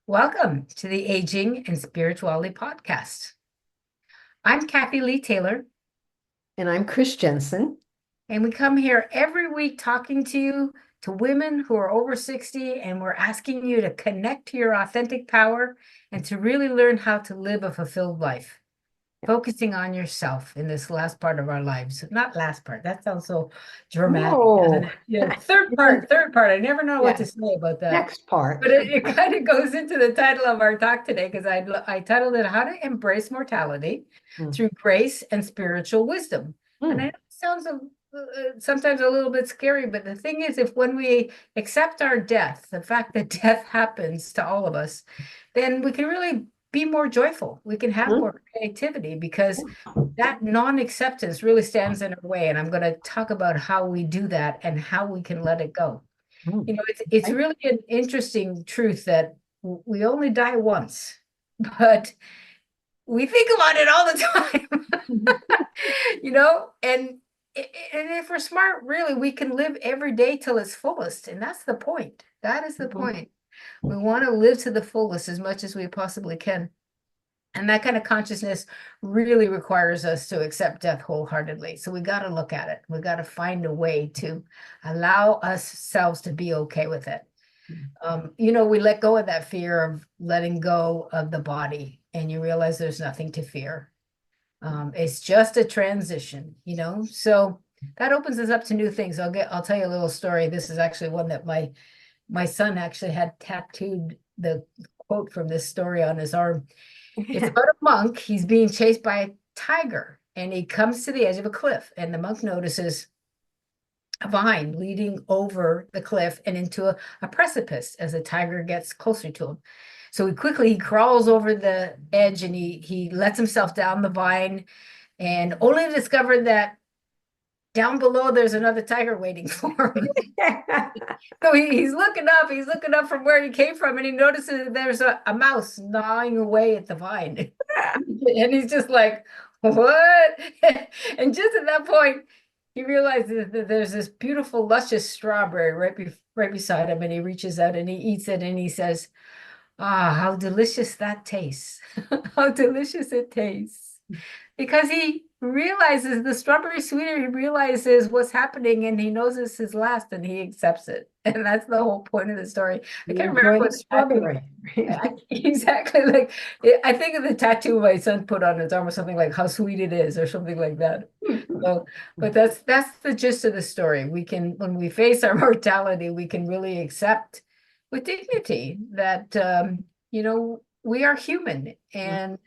Welcome to the Aging and Spirituality Podcast. I'm Kathy Lee Taylor, And I'm Chris Jensen. and we come here every week talking to you, to women who are over 60, and we're asking you to connect to your authentic power and to really learn how to live a fulfilled life, focusing on yourself in this last part of our lives. Not last part, that sounds so dramatic, doesn't No. it? Yeah, third part. I never know what to Yeah, say about that. next part. But it kind of goes into the title of our talk today because I titled it How to Embrace Mortality Mm, Through Grace and Spiritual Wisdom. And I know mm, it sounds sometimes a little bit scary, but the thing is, if when we accept our death, the fact that death happens to all of us, then we can really be more joyful. We can have mm, more creativity because that non-acceptance really stands in our way. And I'm going to talk about how we do that and how we can let it go. mm. It's Right? really an interesting truth that we only die once, but we think about it all the time, and if we're smart, really, we can live every day till its fullest, and that's the point. That is the Mhm. point. We want to live to the fullest as much as we possibly can. And that kind of consciousness really requires us to accept death wholeheartedly. So we got to look at it. We got to find a way to allow ourselves to be okay with it. We let go of that fear of letting go of the body, and you realize there's nothing to fear. It's just a transition. So that opens us up to new things. I'll tell you a little story. This is actually one that my son actually had tattooed the quote from this story on his arm. It's about a monk. He's being chased by a tiger, and he comes to the edge of a cliff, and the monk notices a vine leading over the cliff and into a precipice as the tiger gets closer to him. So he crawls over the edge, and he lets himself down the vine, and only to discover that down below there's another tiger waiting for him. So he's looking up from where he came from, and he notices that there's a mouse gnawing away at the vine. And he's just like, what? And just at that point, he realizes that there's this beautiful, luscious strawberry right beside him, and he reaches out and he eats it, and he says, "Ah, how delicious that tastes! How delicious it tastes!" Because he realizes the strawberry sweeter, he realizes what's happening, and he knows it's his last, and he accepts it. And that's the whole point of the story. I You can't remember enjoy what the the tattoo strawberry. exactly like. I think of the tattoo my son put on his arm or something like "how sweet it is" or something like that. So, but that's the gist of the story. We can, when we face our mortality, we can really accept with dignity that we are human, and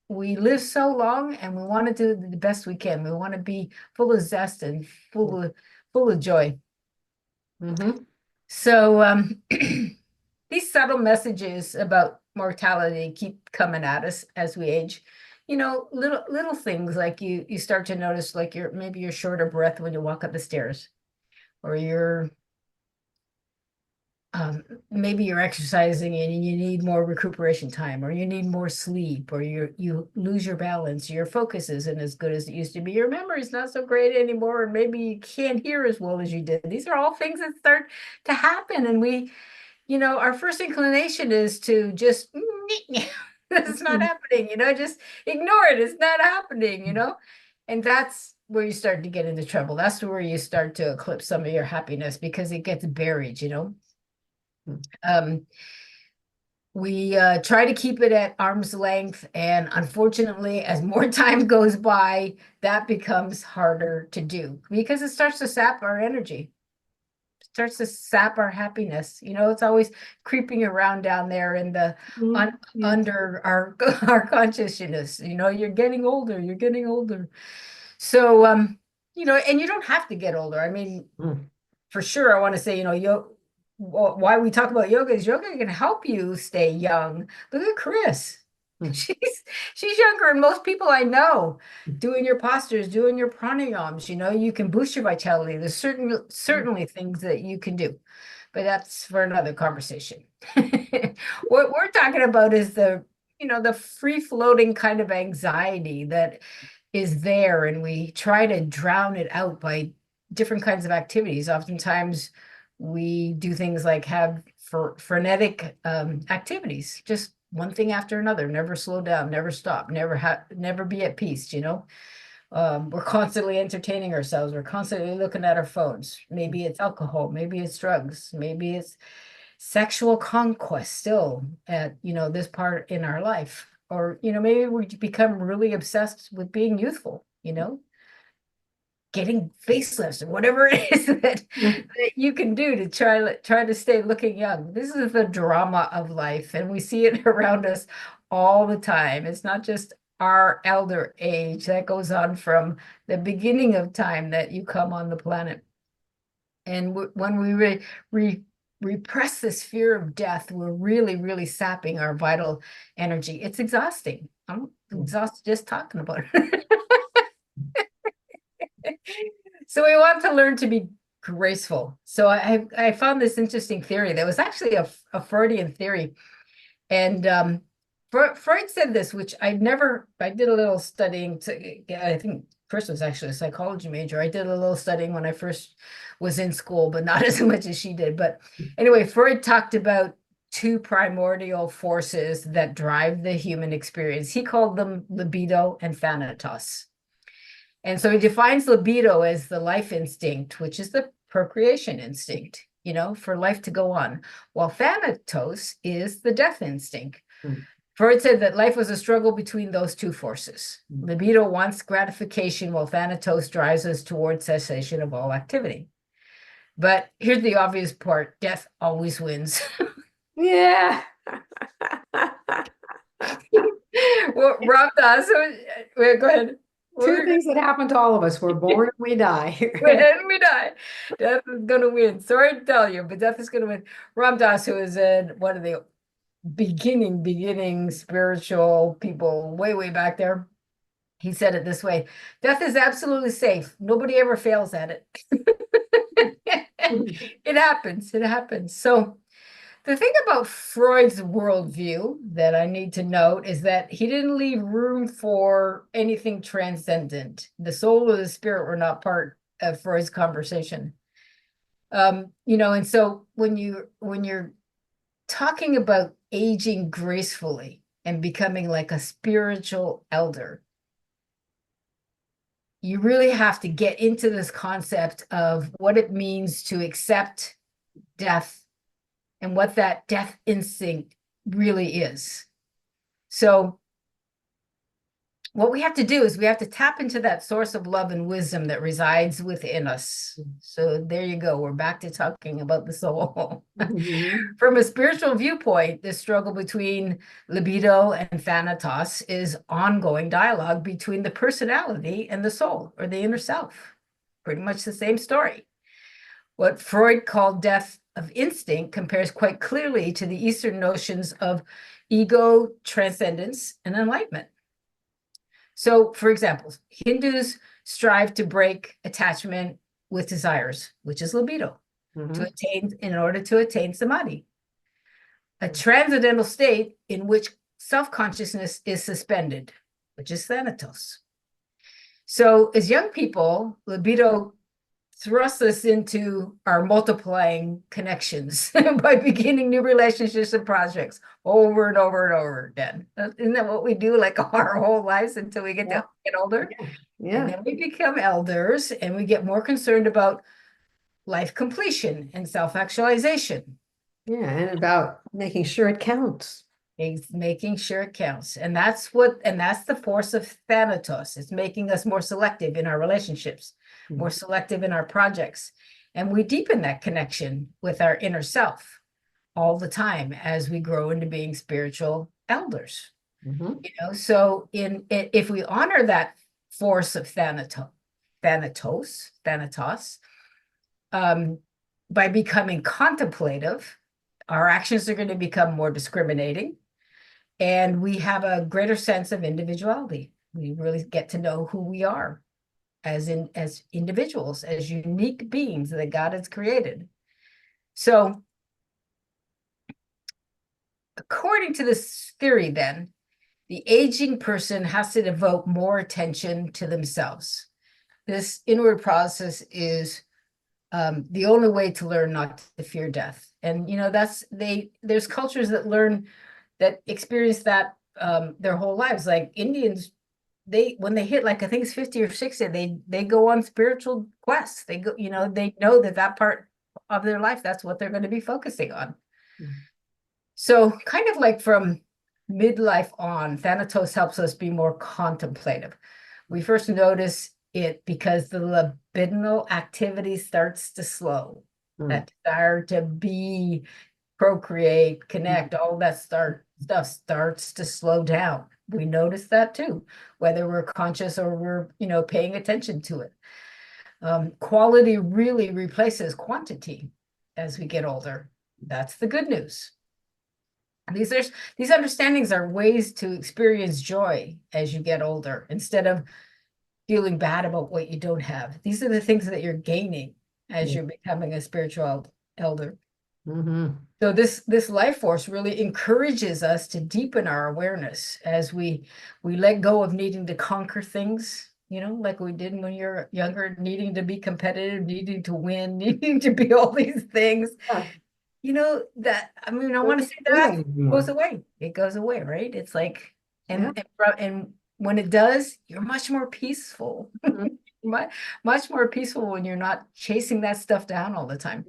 we live so long, and we want to do the best we can. We want to be full of zest and full of joy. Mhm. So these subtle messages about mortality keep coming at us as we age. Little things like you start to notice, like you're short of breath when you walk up the stairs, or maybe you're exercising and you need more recuperation time, or you need more sleep, or you lose your balance, your focus isn't as good as it used to be, your memory's not so great anymore, and maybe you can't hear as well as you did. These are all things that start to happen, and our first inclination is to just it's not happening, just ignore it. It's not happening. And that's where you start to get into trouble. That's where you start to eclipse some of your happiness because it gets buried. Um, we try to keep it at arm's length, and unfortunately, as more time goes by, that becomes harder to do because it starts to sap our energy, starts to sap our happiness. It's always creeping around down there in the Mhm. Yeah. under our our consciousness. You're getting older, you're getting older. So and you don't have to get older. I mean, Mm. for sure, I want to say, why we talk about yoga is yoga can help you stay young. Look at Chris. Mm. She's younger than most people I know. Doing your postures, doing your pranayams, you can boost your vitality. There's certainly things that you can do, but that's for another conversation. What we're talking about is the free floating kind of anxiety that is there, and we try to drown it out by different kinds of activities. Oftentimes we do things like have frenetic activities, just one thing after another, never slow down, never stop, never be at peace, you know. We're constantly entertaining ourselves. We're constantly looking at our phones. Maybe it's alcohol, maybe it's drugs, maybe it's sexual conquest still at, you know, this part in our life. Or, you know, maybe we become really obsessed with being youthful, you know, getting facelifts or whatever it is that you can do to try to stay looking young. This is the drama of life, and we see it around us all the time. It's not just our elder age that goes on from the beginning of time that you come on the planet. And when we repress this fear of death, we're really sapping our vital energy. It's exhausting. I'm exhausted just talking about it. So we want to learn to be graceful. So I found this interesting theory that was actually a Freudian theory. And Freud said this, which I did a little studying I think Chris was actually a psychology major. I did a little studying when I first was in school, but not as much as she did. But anyway, Freud talked about two primordial forces that drive the human experience. He called them libido and thanatos. And so he defines libido as the life instinct, which is the procreation instinct, you know, for life to go on, while thanatos is the death instinct. Freud said that life was a struggle between those two forces. Libido wants gratification, while thanatos drives us towards cessation of all activity. But here's the obvious part: death always wins. Yeah. Well, Rob does. Go ahead. Two things that happen to all of us. We're born and we die. And we die. Death is going to win. Sorry to tell you, but death is going to win. Ram Dass, who is one of the beginning spiritual people way back there, he said it this way: death is absolutely safe. Nobody ever fails at it. It happens. It happens. So the thing about Freud's worldview that I need to note is that he didn't leave room for anything transcendent. The soul or the spirit were not part of Freud's conversation. You know, and so when you're talking about aging gracefully and becoming like a spiritual elder, you really have to get into this concept of what it means to accept death and what that death instinct really is. So what we have to do is we have to tap into that source of love and wisdom that resides within us. So there you go. We're back to talking about the soul. From a spiritual viewpoint, this struggle between libido and thanatos is ongoing dialogue between the personality and the soul, or the inner self. Pretty much the same story. What Freud called death of instinct compares quite clearly to the Eastern notions of ego, transcendence, and enlightenment. So, for example, Hindus strive to break attachment with desires, which is libido, in order to attain samadhi, a transcendental state in which self-consciousness is suspended, which is thanatos. So, as young people, libido thrust us into our multiplying connections by beginning new relationships and projects over and over and over again. Isn't that what we do like our whole lives until we get older? Yeah. And then we become elders and we get more concerned about life completion and self-actualization. Yeah, and about making sure it counts. Making sure it counts. And that's the force of thanatos. It's making us more selective in our relationships, more selective in our projects. And we deepen that connection with our inner self all the time as we grow into being spiritual elders. You know, so if we honor that force of thanatos, by becoming contemplative, our actions are going to become more discriminating. And we have a greater sense of individuality. We really get to know who we are as individuals, as unique beings that God has created. So, according to this theory, then, the aging person has to devote more attention to themselves. This inward process is the only way to learn not to fear death. And there's cultures that learn, that experience that their whole lives. Like Indians, when they hit, like I think it's 50 or 60, they go on spiritual quests. They go, they know that part of their life, that's what they're going to be focusing on. So kind of like from midlife on, Thanatos helps us be more contemplative. We first notice it because the libidinal activity starts to slow. That desire to be, procreate, connect, all that stuff starts to slow down. We notice that too, whether we're conscious or we're, paying attention to it. Quality really replaces quantity as we get older. That's the good news. These understandings are ways to experience joy as you get older, instead of feeling bad about what you don't have. These are the things that you're gaining as you're becoming a spiritual elder. So this life force really encourages us to deepen our awareness as we let go of needing to conquer things, like we did when you're younger, needing to be competitive, needing to win, needing to be all these things. That, I want to say that goes away. It goes away, right? It's like, and when it does, you're much more peaceful. Much more peaceful when you're not chasing that stuff down all the time.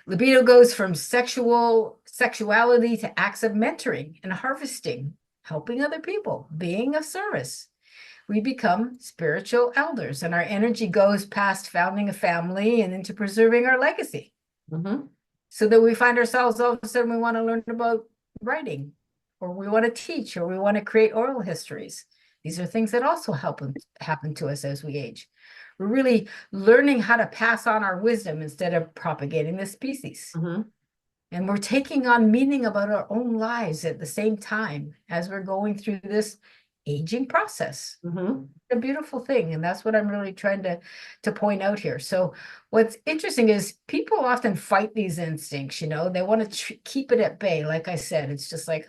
Libido goes from sexuality to acts of mentoring and harvesting, helping other people, being of service. We become spiritual elders, and our energy goes past founding a family and into preserving our legacy. So that we find ourselves, all of a sudden, we want to learn about writing, or we want to teach, or we want to create oral histories. These are things that also happen to us as we age. We're really learning how to pass on our wisdom instead of propagating the species. And we're taking on meaning about our own lives at the same time as we're going through this aging process. A beautiful thing. And that's what I'm really trying to point out here. So what's interesting is people often fight these instincts, they want to keep it at bay. Like I said, it's just like,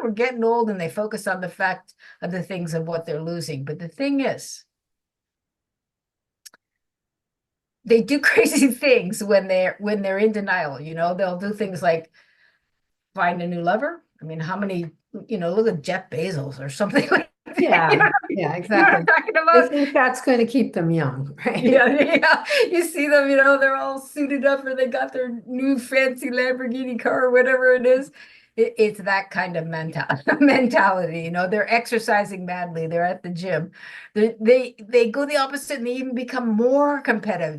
we're getting old, and they focus on the fact of the things of what they're losing. But the thing is, they do crazy things when they're in denial. They'll do things like find a new lover. How many, look at Jeff Bezos or something like that. Yeah, exactly. I think that's going to keep them young, right? Yeah. You see them, they're all suited up, or they got their new fancy Lamborghini car or whatever it is. It's that kind of mentality. They're exercising madly. They're at the gym. They go the opposite, and they even become more competitive.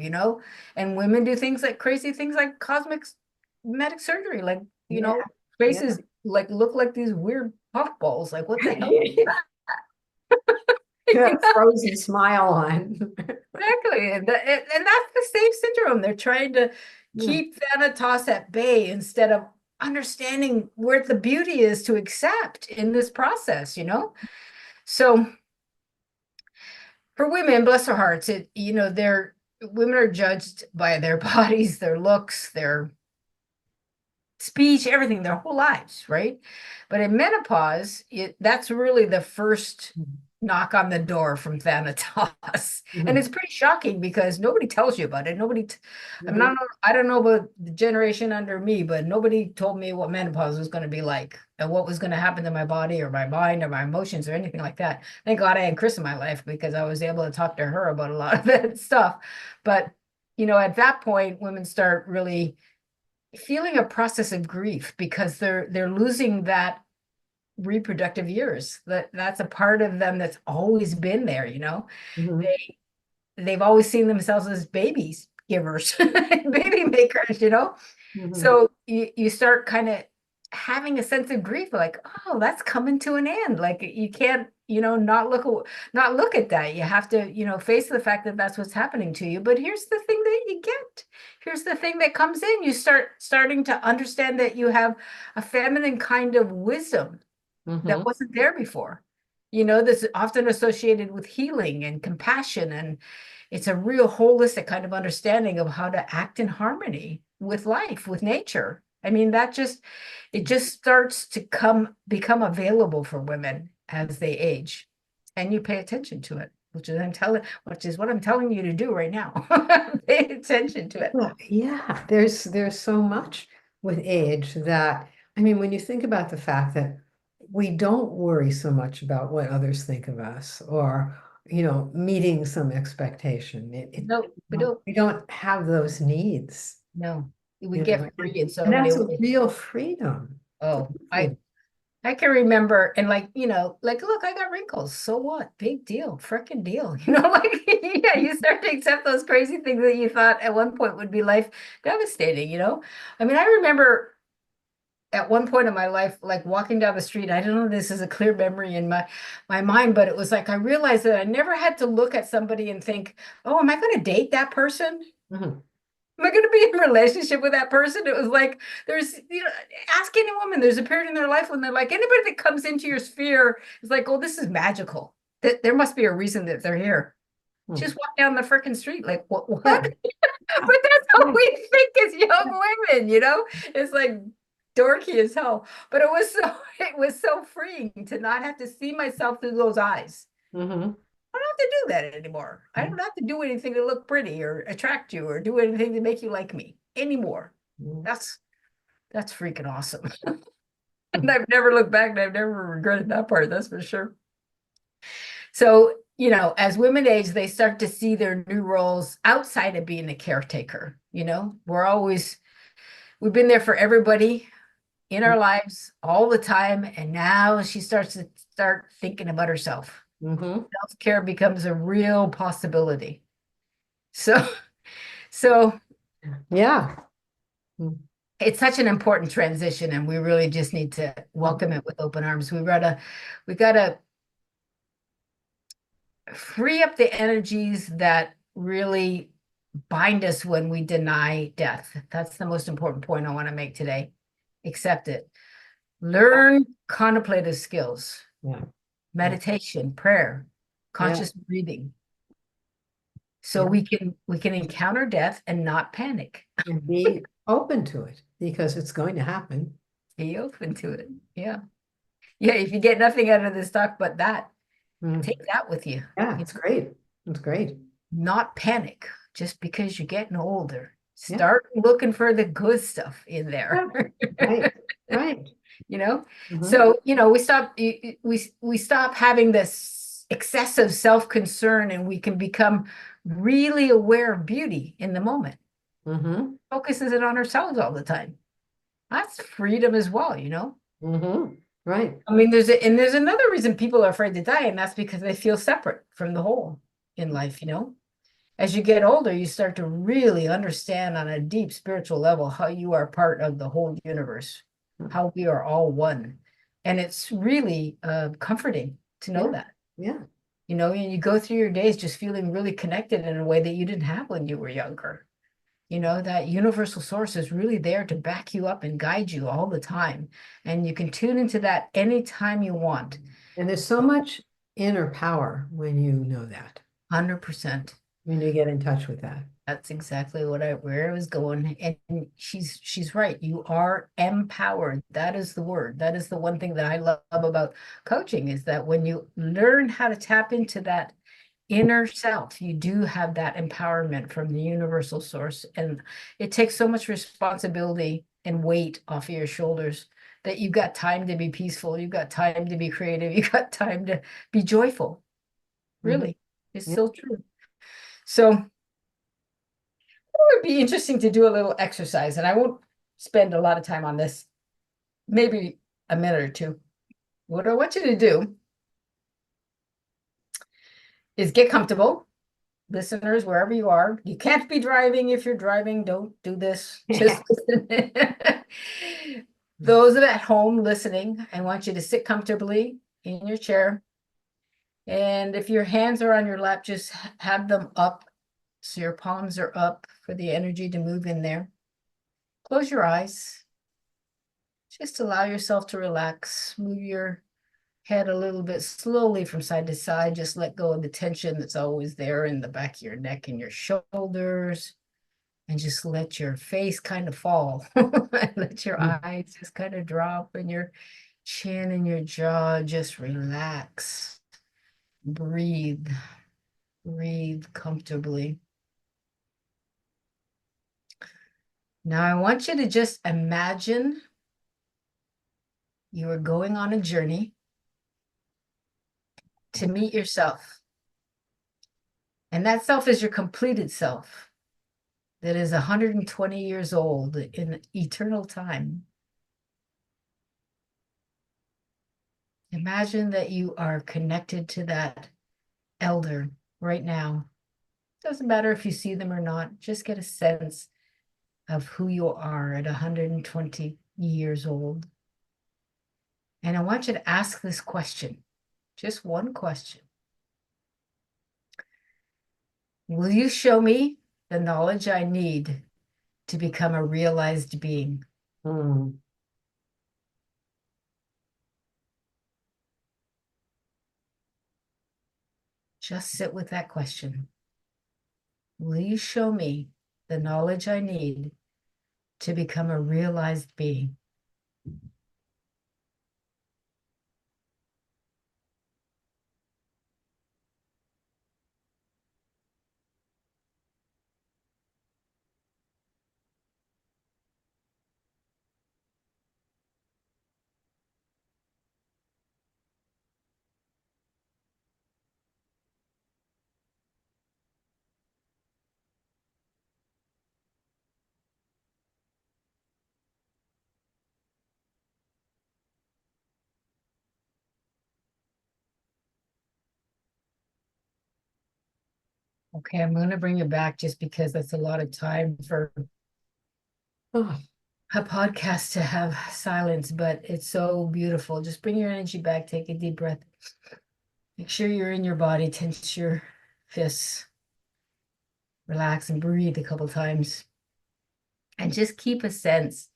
And women do crazy things like cosmetic surgery, like faces look like these weird puffballs. Like, what the hell? Frozen smile on. Exactly. And that's the same syndrome. They're trying to keep Thanatos at bay instead of understanding where the beauty is to accept in this process, So for women, bless their hearts, women are judged by their bodies, their looks, their speech, everything, their whole lives, right? But in menopause, that's really the first knock on the door from Thanatos. And it's pretty shocking because nobody tells you about it. I don't know about the generation under me, but nobody told me what menopause was going to be like and what was going to happen to my body or my mind or my emotions or anything like that. Thank God I had Chris in my life, because I was able to talk to her about a lot of that stuff. But, at that point, women start really feeling a process of grief because they're losing that reproductive years. That's a part of them that's always been there. They've always seen themselves as babies givers, baby makers. So you start kind of having a sense of grief, like, oh, that's coming to an end. Like, you can't not look at that. You have to face the fact that that's what's happening to you. But here's the thing that you get. Here's the thing that comes in. You starting to understand that you have a feminine kind of wisdom that wasn't there before. That's often associated with healing and compassion, and it's a real holistic kind of understanding of how to act in harmony with life, with nature. It just starts to become available for women as they age, and you pay attention to it. which is what I'm telling you to do right now. Pay attention to it. Well, yeah, there's so much with age that, I mean, when you think about the fact that we don't worry so much about what others think of us or, meeting some expectation. No, we don't. We don't have those needs, No, we you know, get free in so and many that's a ways. real freedom. It's a Oh, real freedom. I can remember, and like, like, look, I got wrinkles. So what? Big deal, freaking deal. Like, yeah, you start to accept those crazy things that you thought at one point would be life devastating. I mean, I remember at one point in my life, like walking down the street, I don't know, this is a clear memory in my mind, but it was like I realized that I never had to look at somebody and think, oh, am I going to date that person? Mhm. Am I going to be in a relationship with that person? It was like, ask any woman, there's a period in their life when they're like, anybody that comes into your sphere is like, oh, this is magical. There must be a reason that they're here. Hmm. Just walk down the freaking street. Like, what? Yeah. But that's how Right. we think as young women. It's like dorky as hell. But it was so freeing to not have to see myself through those eyes. Mhm. I don't have to do that anymore. I don't have to do anything to look pretty or attract you or do anything to make you like me anymore. Mhm. That's freaking awesome. And I've never looked back and I've never regretted that part, that's for sure. So, as women age, they start to see their new roles outside of being a caretaker. We've been there for everybody in our lives all the time. And now she starts to start thinking about herself. Mhm. Self-care becomes a real possibility. So, so Yeah. Mm. it's such an important transition, and we really just need to welcome it with open arms. We gotta free up the energies that really bind us when we deny death. That's the most important point I want to make today. Accept it. Learn contemplative skills, Yeah. Yeah. meditation, prayer, Yeah. conscious breathing. So Yeah. we can encounter death and not panic. And be open to it because it's going to happen. Be open to it. Yeah. Yeah. If you get nothing out of this talk but that, Mm. take that with you. Yeah, it's great. It's great. Not panic just because you're getting older. Yeah. Start looking for the good stuff in there. Yeah. Right. Right. you know Hmm. so we stop having this excessive self-concern, and we can become really aware of beauty in the moment. Hmm. Focuses it on ourselves all the time. That's freedom as well. Hmm. Right. I mean, there's another reason people are afraid to die, and that's because they feel separate from the whole in life. As you get older, you start to really understand on a deep spiritual level how you are part of the whole universe, how we are all one. And it's really comforting to know Yeah. that. Yeah. And you go through your days just feeling really connected in a way that you didn't have when you were younger. That universal source is really there to back you up and guide you all the time. And you can tune into that anytime you want. And there's so much inner power when you know that, 100%. when you get in touch with that. That's exactly where I was going. And she's right. You are empowered. That is the word. That is the one thing that I love about coaching, is that when you learn how to tap into that inner self, you do have that empowerment from the universal source. And it takes so much responsibility and weight off of your shoulders that you've got time to be peaceful. You've got time to be creative. You've got time to be joyful. Hmm. Really. It's Yeah. so true. So would be interesting to do a little exercise, and I won't spend a lot of time on this, maybe a minute or two. What I want you to do is get comfortable, listeners, wherever you are. You can't be driving. If you're driving, don't do this. Yeah. Just listen. Those at home listening, I want you to sit comfortably in your chair. And if your hands are on your lap, just have them up so your palms are up for the energy to move in there. Close your eyes. Just allow yourself to relax. Move your head a little bit slowly from side to side. Just let go of the tension that's always there in the back of your neck and your shoulders. And just let your face kind of fall. Let your eyes just kind of drop, and your chin and your jaw just relax. Breathe. Breathe comfortably. Now I want you to just imagine you are going on a journey to meet yourself. And that self is your completed self that is 120 years old in eternal time. Imagine that you are connected to that elder right now. Doesn't matter if you see them or not, just get a sense of who you are at 120 years old. And I want you to ask this question, just one question. Will you show me the knowledge I need to become a realized being? Mm. Just sit with that question. Will you show me the knowledge I need to become a realized being? Okay, I'm going to bring you back just because that's a lot of time for Oh, a podcast to have silence, but it's so beautiful. Just bring your energy back, take a deep breath. Make sure you're in your body, tense your fists, relax and breathe a couple times. And just keep a sense,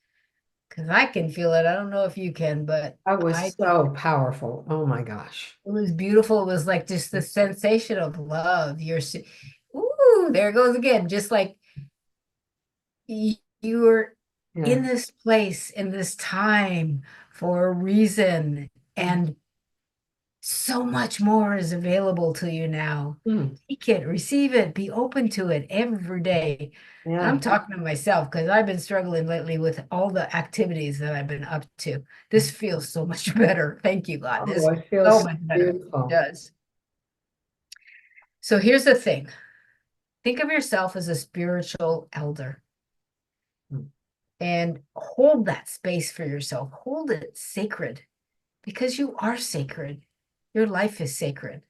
because I can feel it. I don't know if you can, but that was I so powerful. Oh my gosh. it was beautiful. It was like just the sensation of love. Ooh, there it goes again. Just like you're Yeah. in this place, in this time for a reason. Mm. And so much more is available to you now. Mm. Take it, receive it, be open to it every day. I'm Yeah. talking to myself because I've been struggling lately with all the activities that I've been up to. This feels so much better. Thank you, God. Oh, This it so feels much better. It beautiful. does. So here's the thing. Think of yourself as a spiritual elder Mm. and hold that space for yourself. Hold it sacred because you are sacred. Your life is sacred.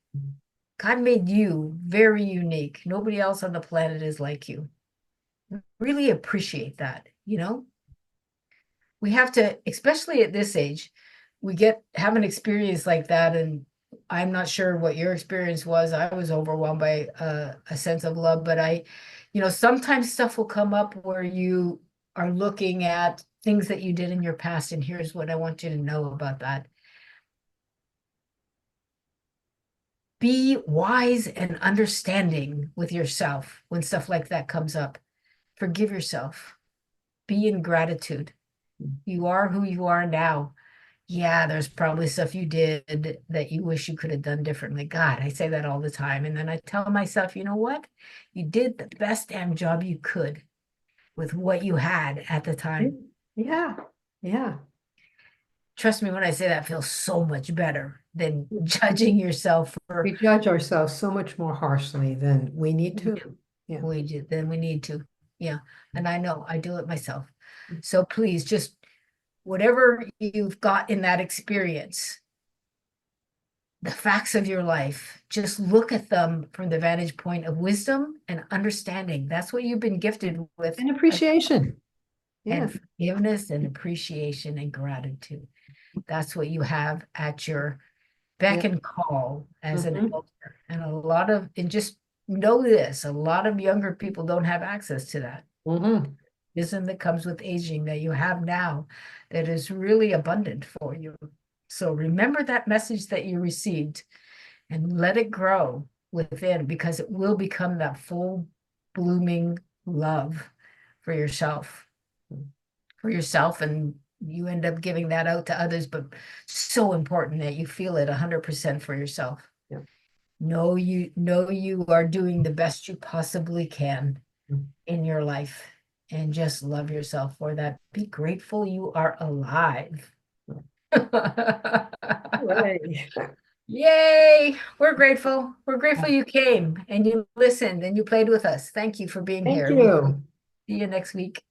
God made you very unique. Nobody else on the planet is like you. Really appreciate that, you know? We have to, especially at this age, we have an experience like that. And I'm not sure what your experience was. I was overwhelmed by a sense of love, but sometimes stuff will come up where you are looking at things that you did in your past. And here's what I want you to know about that. Be wise and understanding with yourself when stuff like that comes up. Forgive yourself. Be in gratitude. You are who you are now. Yeah, there's probably stuff you did that you wish you could have done differently. God, I say that all the time. And then I tell myself, you know what? You did the best damn job you could with what you had at the time. Yeah. Yeah. Trust me when I say that feels so much better than judging yourself for We judge ourselves so much more harshly than we need we to. do. Yeah. We do, then we need to. Yeah. And I know I do it myself. So please just whatever you've got in that experience, the facts of your life, just look at them from the vantage point of wisdom and understanding. That's what you've been gifted with, And appreciation. Yeah. and forgiveness and appreciation and gratitude. That's what you have at your Yeah. beck and call as an Hmm. elder. And just know this, a lot of younger people don't have access to that Hmm. wisdom that comes with aging that you have now that is really abundant for you. So remember that message that you received and let it grow within because it will become that full blooming love for yourself, and you end up giving that out to others, but so important that you feel it 100% for yourself. Yeah. Know you are doing the best you possibly can in your life, and just love yourself for that. Be grateful you are alive. Hooray. Yay! We're grateful. We're grateful you came and you listened and you played with us. Thank you for being Thank here. We'll you. see you next week.